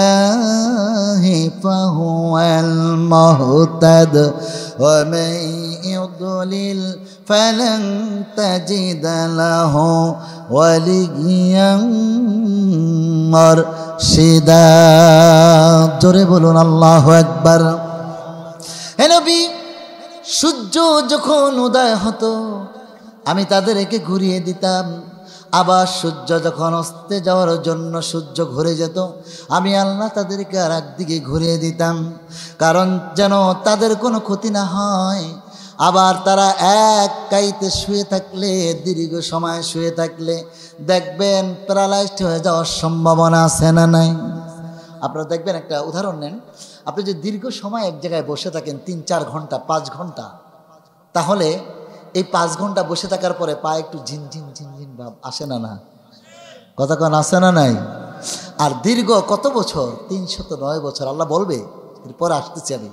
ইয়াহদিল্লাহি ফাহুয়াল মুহতাদ ওয়া মান ইউদ্লিল ফালান তাজিদা লাহু ওয়ালিয়্যান মুরশিদা। জোরে বলুন আল্লাহু আকবার। হে নবী, সূর্য যখন উদয় হতো আমি তাদেরকে ঘুরিয়ে দিতাম, আবার সূর্য যখন অস্তে যাওয়ার জন্য সূর্য ঘুরে যেত আমি আল্লাহ তাদেরকে আর একদিকে ঘুরিয়ে দিতাম, কারণ যেন তাদের কোনো ক্ষতি না হয়। আবার তারা এক কাইতে শুয়ে থাকলে, দীর্ঘ সময় শুয়ে থাকলে দেখবেন প্যারালাইজড হয়ে যাওয়ার সম্ভাবনা আছে না নাই? আপনারা দেখবেন, একটা উদাহরণ নেন, আপনি যদি দীর্ঘ সময় এক জায়গায় বসে থাকেন 3-4 ঘন্টা 5 ঘন্টা, তাহলে এই 5 ঘন্টা বসে থাকার পরে পায়ে একটু ঝিনঝিন ঝিনঝিন ভাব আসে না? না কথা কোন আসে না নাই? আর দীর্ঘ কত বছর? 309 বছর। আল্লাহ বলবে, এরপর আসতেছি আমি,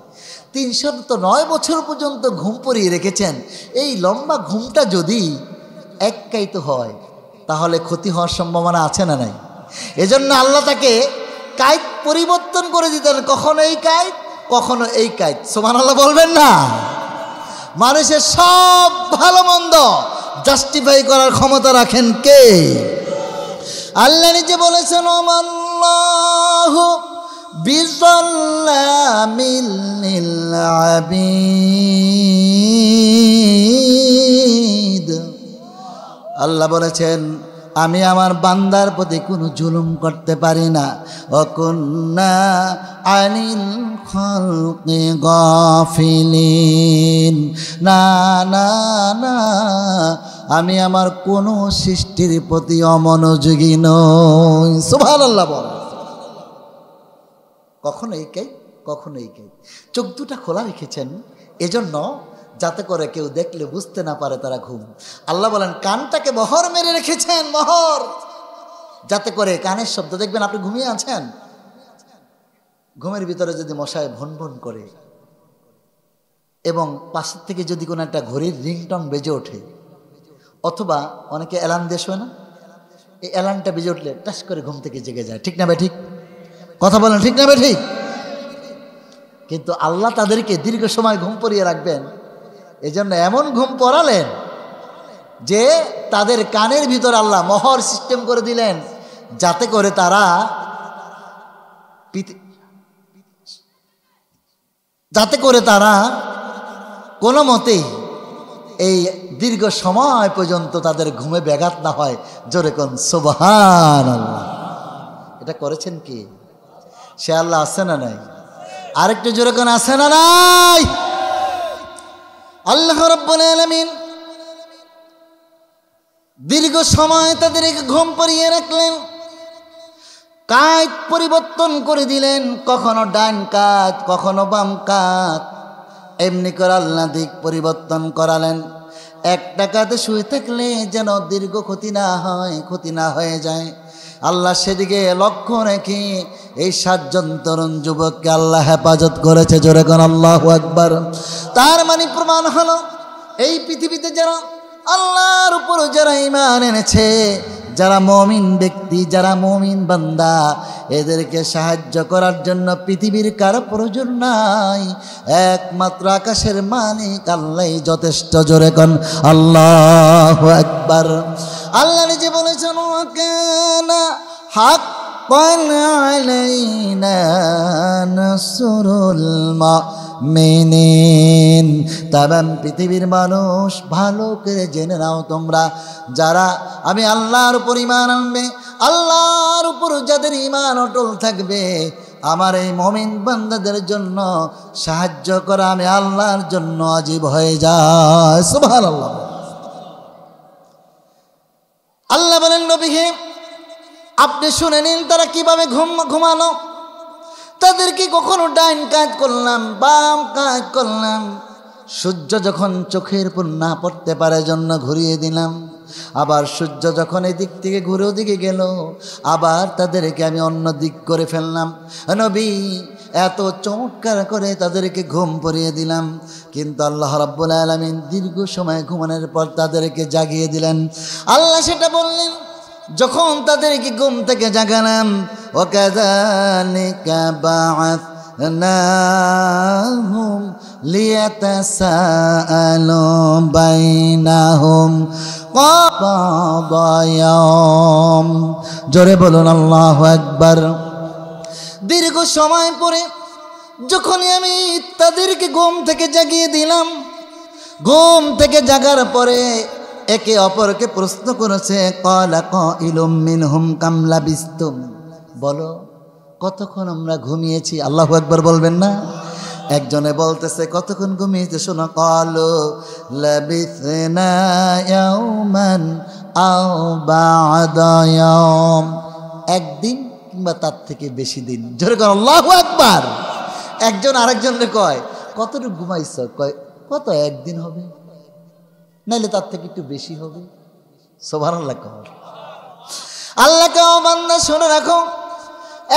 309 বছর পর্যন্ত ঘুম পড়িয়ে রেখেছেন। এই লম্বা ঘুমটা যদি এক কাইতে হয় তাহলে ক্ষতি হওয়ার সম্ভাবনা আছে না নাই? এজন্য আল্লাহ তাকে কায়েদ পরিবর্তন করে দিতেন, কখনো এই কায়েদ কখনো এই কায়েদ। সুবহানাল্লাহ বলবেন না? মানুষের সব ভালো মন্দ জাস্টিফাই করার ক্ষমতা রাখেন কে? আল্লাহ নিজে বলেছেন, আল্লাহু বিযাল্লামিল লিল আবিদ। আল্লাহ বলেছেন, আমি আমার বান্দার প্রতি কোনো জুলুম করতে পারি না। ওয়াকুন্না আনিল খালকি গাফিলিন। না না না, আমি আমার কোনো সৃষ্টির প্রতি অমনোযোগী নই। সুবহানাল্লাহ বল। কখনো এই কে কখনো এই কে। চোখ দুটা খোলা রেখেছেন এজন্য যাতে করে কেউ দেখলে বুঝতে না পারে তারা ঘুম। আল্লাহ বলেন কানটাকে মোহর মেরে রেখেছেন, মোহর, যাতে করে কানের শব্দ দেখবেন আপনি ঘুমিয়ে আছেন, ঘুমের ভিতরে যদি মশায় ভন ভন করে এবং পাশের থেকে যদি কোনো একটা ঘড়ির রিংটং বেজে ওঠে, অথবা অনেকে অ্যালার্ম দিয়ে শোয় না, এই অ্যালার্মটা বেজে উঠলে টাস করে ঘুম থেকে জেগে যায়। ঠিক না ভাই? ঠিক কথা বলেন, ঠিক না ভাই? ঠিক। কিন্তু আল্লাহ তাদেরকে দীর্ঘ সময় ঘুম পড়িয়ে রাখবেন, এজন্য এমন ঘুম পড়ালেন যে তাদের কানের ভিতর আল্লাহ মোহর সিস্টেম করে দিলেন, যাতে করে তারা কোনো মতেই এই দীর্ঘ সময় পর্যন্ত তাদের ঘুমে ব্যাঘাত না হয়। জোরে কোন সুবহানাল্লাহ। এটা করেছেন কি? সে আল্লাহ আছে না নাই? আরেকটু জোরে কোন আছে না নাই? আল্লাহ রাব্বুল আলামিন দীর্ঘ সময় তাদেরকে ঘুম পাড়িয়ে রাখলেন, কাঁধ পরিবর্তন করে দিলেন, কখনো ডান কাঁধ কখনো বাম কাঁধ, এমনি করে আল্লাহ দিক পরিবর্তন করালেন। একটা কাঁধে শুয়ে থাকলে যেন দীর্ঘ ক্ষতি না হয়, ক্ষতি না হয়ে যায়। আল্লাহ সেদিকে লক্ষ্য রেখে এই 7 জন তরুণ যুবককে আল্লাহ হেফাজত করেছে। জোরে কোন আল্লাহু আকবার। তার মানে প্রমাণ হলো এই পৃথিবীতে যারা আল্লাহর উপর যারা ঈমান এনেছে, যারা মুমিন ব্যক্তি, যারা মুমিন বান্দা, এদেরকে সাহায্য করার জন্য পৃথিবীর কারো প্রয়োজন নাই, একমাত্র আকাশের মালিক আল্লাহই যথেষ্ট। জোরে কোন আল্লাহু আকবার। আল্লাহ নিজে বলেছেন, ওয়াকানা হাক্কান আলাইনা নাসরুল মুমিনিন। তামাম পৃথিবীর মানুষ ভালো করে জেনে নাও তোমরা, যারা আমি আল্লাহর উপর ঈমান আনবে, আল্লাহর উপর যাদের ঈমান অটল থাকবে, আমার এই মুমিন বান্দাদের জন্য সাহায্য করা আমি আল্লাহর জন্য ওয়াজিব হয়ে যায়। সুবহানাল্লাহ। আল্লাহ বলেন, নবী হে আপনি শুনে নিন তারা কিভাবে ঘুমালো। তাদেরকে কখনো ডাইন কাজ করলাম, বাম কাজ করলাম, সূর্য যখন চোখের উপর না পড়তে পারে জন্য ঘুরিয়ে দিলাম, আবার সূর্য যখন এই দিক থেকে ঘুরে ওদিকে গেল, আবার তাদেরকে আমি অন্য দিক করে ফেললাম। নবী এত চমৎকার করে তাদেরকে ঘুম পড়িয়ে দিলাম, কিন্তু আল্লাহ রাব্বুল আলামিন দীর্ঘ সময় ঘুমানোর পর তাদেরকে জাগিয়ে দিলেন। আল্লাহ সেটা বললেন যখন তাদেরকে ঘুম থেকে জাগালাম, ওয়াকাযালিকা বা'আথনাহুম লিয়াতাসাআলু বাইনাহুম ক্বাদায়াম। জোরে বলুন আল্লাহু আকবার। দীর্ঘ সময় পরে যখনই আমি তাদেরকে ঘুম থেকে জাগিয়ে দিলাম, ঘুম থেকে জাগার পরে একে অপরকে প্রশ্ন করেছে, ক্বালা কাইলুম মিনহুম কাম লাবিসতুম, বলো কতক্ষণ আমরা ঘুমিয়েছি? আল্লাহু আকবার বলবেন না? একজনে বলতেছে কতক্ষণ ঘুমিয়েছে শোনো, ক্বালু লাবিসনা ইয়াওমান আও বা'দা ইয়াওম, একদিন কিংবা তার থেকে বেশি দিন। জোরে কর আল্লাহু আকবার। একজন আরেকজনকে কয় কতটুকু ঘুমাইছ? কয় কত একদিন হবে, নাইলে তার থেকে একটু বেশি হবে। সুবহানাল্লাহ। আল্লাহকে বান্দা শুনে রাখো,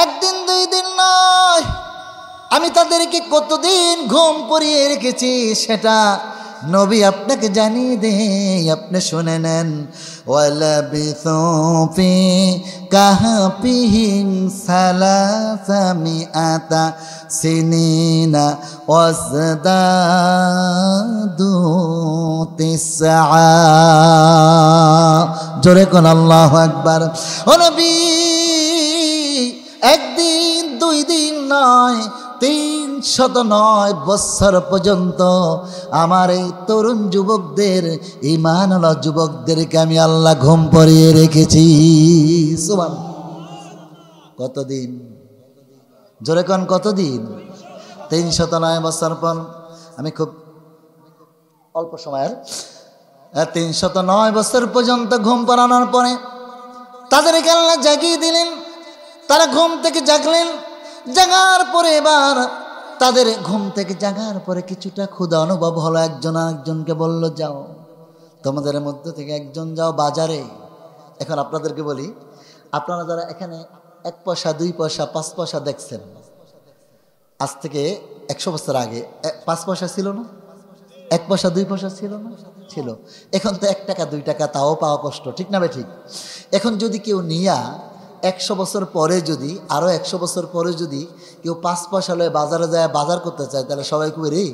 একদিন 2 দিন নয়, আমি তাদেরকে কতদিন ঘুম পড়িয়ে রেখেছি সেটা নবী আপনাকে জানিয়ে দেই, আপনি শুনে নেন। ওয়ালাবিথু ফি কাহফিহিম সালাসামিআতা সিনিনা ওয়াজদাদু তিসআ। জোরে কোন আল্লাহু আকবার। ও নবী, একদিন দুই দিন নয়, 309 বছর পর্যন্ত আমার এই তরুণ যুবকদের, ঈমানওয়ালা যুবকদেরকে আমি আল্লাহ ঘুম পাড়িয়ে রেখেছি। সুবহানাল্লাহ। কতদিন? জোরে কোন কতদিন? 309 বছর পর। আমি খুব অল্প সময়ের 309 বছর পর্যন্ত ঘুম পাড়ানোর পরে তাদেরকে আল্লাহ জাগিয়ে দিলেন। তারা ঘুম থেকে জাগলেন। জাগার পরে এবার তাদের ঘুম থেকে জাগার পরে কিছুটা ক্ষুধা অনুভব হলো। একজন আরেকজনকে বলল, যাও তোমাদের মধ্যে থেকে একজন যাও বাজারে। এখন আপনাদেরকে বলি, আপনারা যারা এখানে 1 পয়সা 2 পয়সা 5 পয়সা দেখছেন, আজ থেকে 100 বছর আগে 5 পয়সা ছিল না? 1 পয়সা 2 পয়সা ছিল না? ছিল। এখন তো 1 টাকা 2 টাকা তাও পাওয়া কষ্ট, ঠিক না বে ঠিক? এখন যদি কেউ নিয়া 100 বছর পরে, যদি আরো 100 বছর পরে যদি কেউ 5 পয়সা লয়ে বাজারে যায় বাজার করতে চায়, তাহলে সবাই কবে রে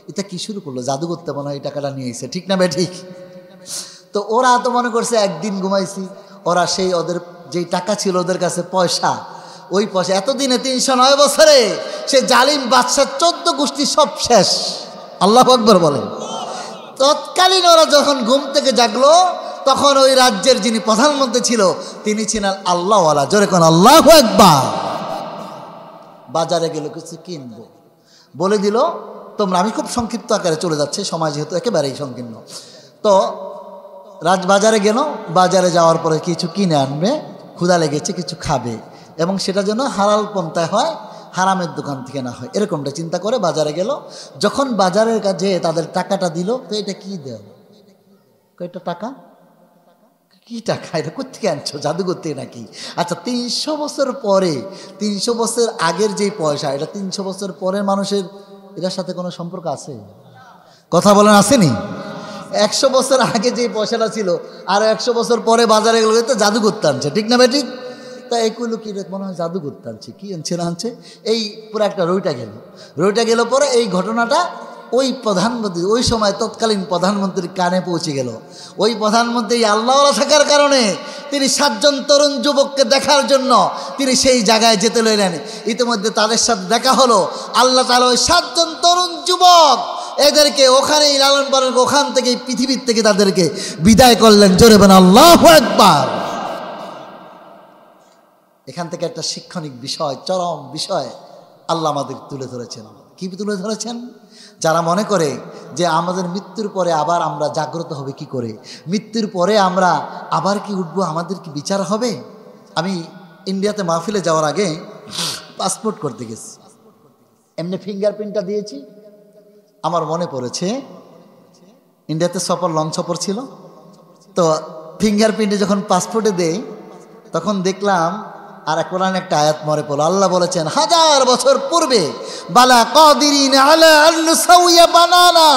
এটা কি শুরু করলো, জাদু করতে মনে হয় এই টাকাটা নিয়ে এসে, ঠিক না বে ঠিক? তো ওরা তো মনে করছে একদিন ঘুমাইছি। ওরা সেই ওদের যেই টাকা ছিল ওদের কাছে পয়সা, ওই পয়সা এতদিনে 309 বছরে সে জালিম বাদশার 14 গোষ্ঠী সব শেষ। আল্লাহু আকবার বলেন। তৎকালীন ওরা যখন ঘুম থেকে জাগলো, তখন ওই রাজ্যের যিনি প্রধানমন্ত্রী ছিল তিনি ছিলেন আল্লাহওয়ালা। জোরে কোন আল্লাহু আকবার। বাজারে গেল কিছু কিনবো, বলে দিল তোমরা, আমি খুব সংক্ষিপ্ত আকারে চলে যাচ্ছে, সময় যেহেতু একেবারেই সংকীর্ণ। তো বাজারে গেল, বাজারে যাওয়ার পরে কিছু কিনে আনবে, ক্ষুধা লেগেছে কিছু খাবে, এবং সেটা যেন হালাল পন্থায় হয়, হারামের দোকান থেকে না হয়, এরকমটা চিন্তা করে বাজারে গেল। যখন বাজারের কাছে তাদের টাকাটা দিল, তো এটা কি দেও? এটা টাকা কি টাকা? এটা কোথেকে আনছো? জাদুঘর থেকে নাকি? আচ্ছা, 300 বছর পরে, 300 বছর আগের যে পয়সা, এটা 300 বছর পরের মানুষের এটার সাথে কোনো সম্পর্ক আছে? কথা বলেন, আসেনি? 100 বছর আগে যে পয়সাটা ছিল আর 100 বছর পরে বাজারে গেল, তো জাদু করতে আনছে, ঠিক না বেঠিক? তা এইগুলো কি মনে হয় জাদু করতে আনছে, কি আনছে না আনছে, এই পুরো একটা রইটা গেল পরে এই ঘটনাটা ওই প্রধানমন্ত্রী, ওই সময় তৎকালীন প্রধানমন্ত্রীর কানে পৌঁছে গেল। ওই প্রধানমন্ত্রী আল্লাহওয়ালা থাকার কারণে তিনি 7 জন তরুণ যুবককে দেখার জন্য তিনি সেই জায়গায় যেতে লইলেন। ইতিমধ্যে তাদের সাথে দেখা হলো। আল্লাহ তাআলা ওই 7 জন তরুণ যুবক এদেরকে ওখানেই লালন পালন, ওখান থেকে পৃথিবীর থেকে তাদেরকে বিদায় করলেন। জোরে বলেন আল্লাহু আকবার। এখান থেকে একটা শিক্ষণিক বিষয়, চরম বিষয় আল্লাহ আমাদের তুলে ধরেছেন। কি তুলে ধরেছেন? যারা মনে করে যে আমাদের মৃত্যুর পরে আবার আমরা জাগ্রত হবে কি করে, মৃত্যুর পরে আমরা আবার কি উঠবো, আমাদের কি বিচার হবে। আমি ইন্ডিয়াতে মাহফিলে যাওয়ার আগে পাসপোর্ট করতে গেছি, এমনি ফিঙ্গারপ্রিন্টটা দিয়েছি। আমার মনে পড়েছে ইন্ডিয়াতে লং সফর ছিল, তো ফিঙ্গারপ্রিন্টে যখন পাসপোর্টে দেই তখন দেখলাম আর কোরআন একটা আয়াত মনে পড়লো। আল্লাহ বলেছেন 1000 বছর পূর্বে, বালা কাদিরিন আলা আন নুসাউইয়া বানানা,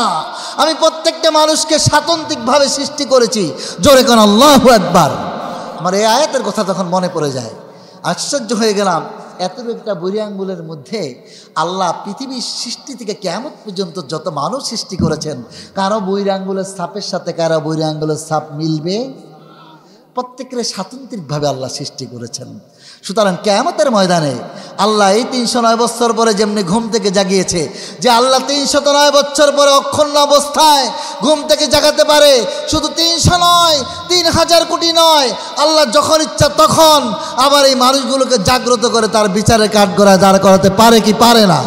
আমি প্রত্যেকটা মানুষকে স্বাতন্ত্রিকভাবে সৃষ্টি করেছি। জোরে কোন আল্লাহু আকবার। আমার এই আয়াতের কথা তখন মনে পড়ে যায়, আশ্চর্য হয়ে গেলাম। এত একটা বুড়ি আঙ্গুলের মধ্যে আল্লাহ পৃথিবীর সৃষ্টি থেকে কিয়ামত পর্যন্ত যত মানুষ সৃষ্টি করেছেন, কারো বুড়ি আঙ্গুলের ছাপের সাথে কারো বুড়ি আঙ্গুলের ছাপ মিলবে? প্রত্যেকের স্বাতন্ত্রিকভাবে আল্লাহ সৃষ্টি করেছেন। সুতরাং কিয়ামতের ময়দানে আল্লাহ এই 309 বছর পরে যেমনি ঘুম থেকে জাগিয়েছে, যে আল্লাহ 309 বছর পরে অক্ষুণ্ণ অবস্থায় ঘুম থেকে জাগাতে পারে, শুধু 300 নয়, 3000 কোটি নয়, আল্লাহ যখন ইচ্ছা তখন আবার এই মানুষগুলোকে জাগ্রত করে তার বিচারে কাঠগড়ায় দাঁড় করাতে পারে কি পারে না?